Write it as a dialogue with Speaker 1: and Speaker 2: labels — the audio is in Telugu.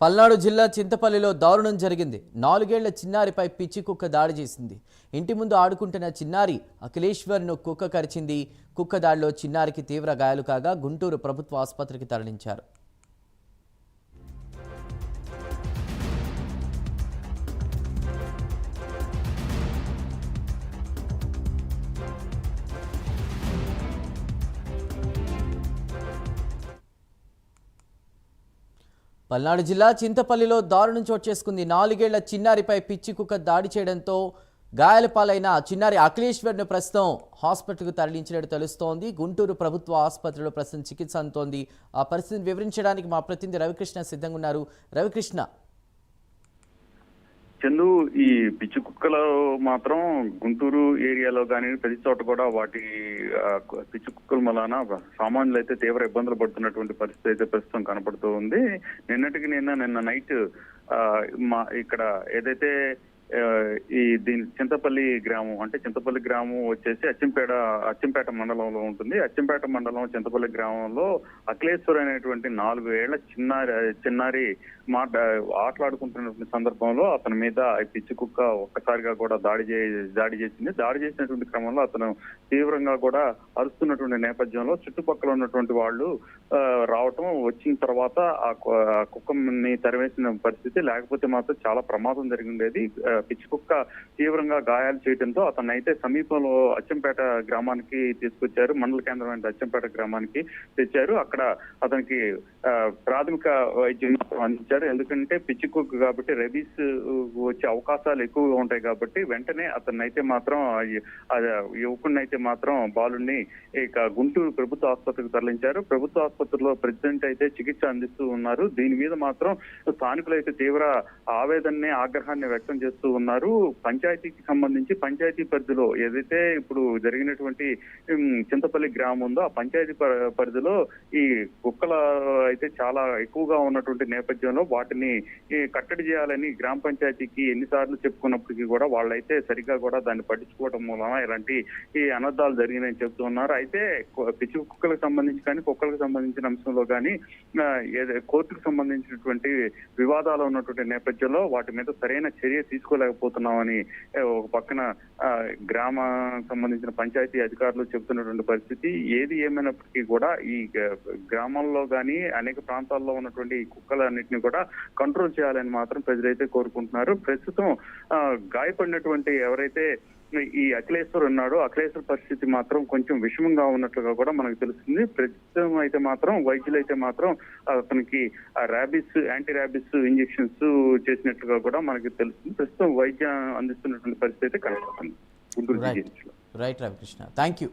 Speaker 1: పల్నాడు జిల్లా చింతపల్లిలో దారుణం జరిగింది. 4 ఏళ్ల చిన్నారిపై పిచ్చి కుక్క దాడి చేసింది. ఇంటి ముందు ఆడుకుంటున్న చిన్నారి అఖిలేశ్వర్ను కుక్క కరిచింది. కుక్క దాడిలో చిన్నారికి తీవ్ర గాయాలు కాగా గుంటూరు ప్రభుత్వ ఆసుపత్రికి తరలించారు. పల్నాడు జిల్లా చింతపల్లిలో దారుణం చోటు చేసుకుంది. 4 ఏళ్ల చిన్నారిపై పిచ్చి కుక్క దాడి చేయడంతో గాయాల పాలైన చిన్నారి అఖిలేశ్వర్ను ప్రస్తుతం హాస్పిటల్కు తరలించినట్టు తెలుస్తోంది. గుంటూరు ప్రభుత్వ ఆసుపత్రిలో ప్రస్తుతం చికిత్స అందుతోంది. ఆ పరిస్థితిని వివరించడానికి మా ప్రతినిధి రవికృష్ణ సిద్ధంగా ఉన్నారు. రవికృష్ణ,
Speaker 2: చందు, ఈ పిచ్చి కుక్కలు మాత్రం గుంటూరు ఏరియాలో కానీ ప్రతి చోట కూడా వాటి పిచ్చి కుక్కల వలన సామాన్యులు అయితే తీవ్ర ఇబ్బందులు పడుతున్నటువంటి పరిస్థితి అయితే ప్రస్తుతం కనపడుతూ ఉంది. నిన్న నైట్ ఇక్కడ ఏదైతే దీని చింతపల్లి గ్రామం, అంటే చింతపల్లి గ్రామం వచ్చేసి అచ్చంపేట మండలంలో ఉంటుంది. అచ్చంపేట మండలం చింతపల్లి గ్రామంలో అఖిలేశ్వర్ అనేటువంటి 4 ఏళ్ల చిన్నారి ఆటలాడుకుంటున్నటువంటి సందర్భంలో అతని మీద పిచ్చి కుక్క ఒక్కసారిగా కూడా దాడి చేసింది. దాడి చేసినటువంటి క్రమంలో అతను తీవ్రంగా కూడా అరుస్తున్నటువంటి నేపథ్యంలో చుట్టుపక్కల ఉన్నటువంటి వాళ్ళు రావటం, వచ్చిన తర్వాత ఆ కుక్కని తరివేసిన పరిస్థితి, లేకపోతే మాత్రం చాలా ప్రమాదం జరిగిండేది. పిచ్చి కుక్క తీవ్రంగా గాయాలు చేయడంతో అతన్ని అయితే సమీపంలో అచ్చంపేట గ్రామానికి తీసుకొచ్చారు. మండల కేంద్రం అచ్చంపేట గ్రామానికి తెచ్చారు. అక్కడ అతనికి ప్రాథమిక వైద్యం అందించారు. ఎందుకంటే పిచ్చి కుక్క కాబట్టి రెబీస్ వచ్చే అవకాశాలు ఎక్కువగా ఉంటాయి కాబట్టి వెంటనే అతన్ని అయితే మాత్రం యువకుడిని అయితే మాత్రం బాలుడిని ఇక గుంటూరు ప్రభుత్వ ఆసుపత్రికి తరలించారు. ప్రభుత్వ ఆసుపత్రిలో ప్రెసిడెంట్ అయితే చికిత్స అందిస్తూ ఉన్నారు. దీని మీద మాత్రం స్థానికులు అయితే తీవ్ర ఆవేదనని, ఆగ్రహాన్ని వ్యక్తం చేస్తూ ఉన్నారు. పంచాయతీకి సంబంధించి పంచాయతీ పరిధిలో ఏదైతే ఇప్పుడు జరిగినటువంటి చింతపల్లి గ్రామం ఉందో ఆ పంచాయతీ పరిధిలో ఈ కుక్కల అయితే చాలా ఎక్కువగా ఉన్నటువంటి నేపథ్యంలో వాటిని కట్టడి చేయాలని గ్రామ పంచాయతీకి ఎన్నిసార్లు చెప్పుకున్నప్పటికీ కూడా వాళ్ళైతే సరిగ్గా కూడా దాన్ని పట్టించుకోవడం మూలన ఇలాంటి ఈ అనర్థాలు జరిగినాయని చెప్తూ ఉన్నారు. అయితే పిచ్చి కుక్కలకు సంబంధించి కానీ కుక్కలకు సంబంధించిన అంశంలో కానీ కోర్టుకు సంబంధించినటువంటి వివాదాలు ఉన్నటువంటి నేపథ్యంలో వాటి మీద సరైన చర్య తీసుకోలేకపోతున్నామని ఒక పక్కన గ్రామ సంబంధించిన పంచాయతీ అధికారులు చెబుతున్నటువంటి పరిస్థితి. ఏది ఏమైనప్పటికీ కూడా ఈ గ్రామాల్లో కానీ అనేక ప్రాంతాల్లో ఉన్నటువంటి కుక్కలన్నింటినీ కూడా కంట్రోల్ చేయాలని మాత్రం ప్రజలైతే కోరుకుంటున్నారు. ప్రస్తుతం గాయపడినటువంటి ఎవరైతే ఈ అఖిలేశ్వర్ ఉన్నాడో అఖిలేశ్వర్ పరిస్థితి మాత్రం కొంచెం విషమంగా ఉన్నట్లుగా కూడా మనకు తెలుస్తుంది. ప్రస్తుతం అయితే మాత్రం వైద్యులు అయితే మాత్రం అతనికి యాంటీ ర్యాబిస్ ఇంజెక్షన్స్ చేసినట్లుగా కూడా మనకి తెలుస్తుంది. ప్రస్తుతం వైద్యం అందిస్తున్నటువంటి పరిస్థితి అయితే కనపడుతుంది గుంటూరు జిల్లాలో.
Speaker 1: Right Ravikrishna, thank you.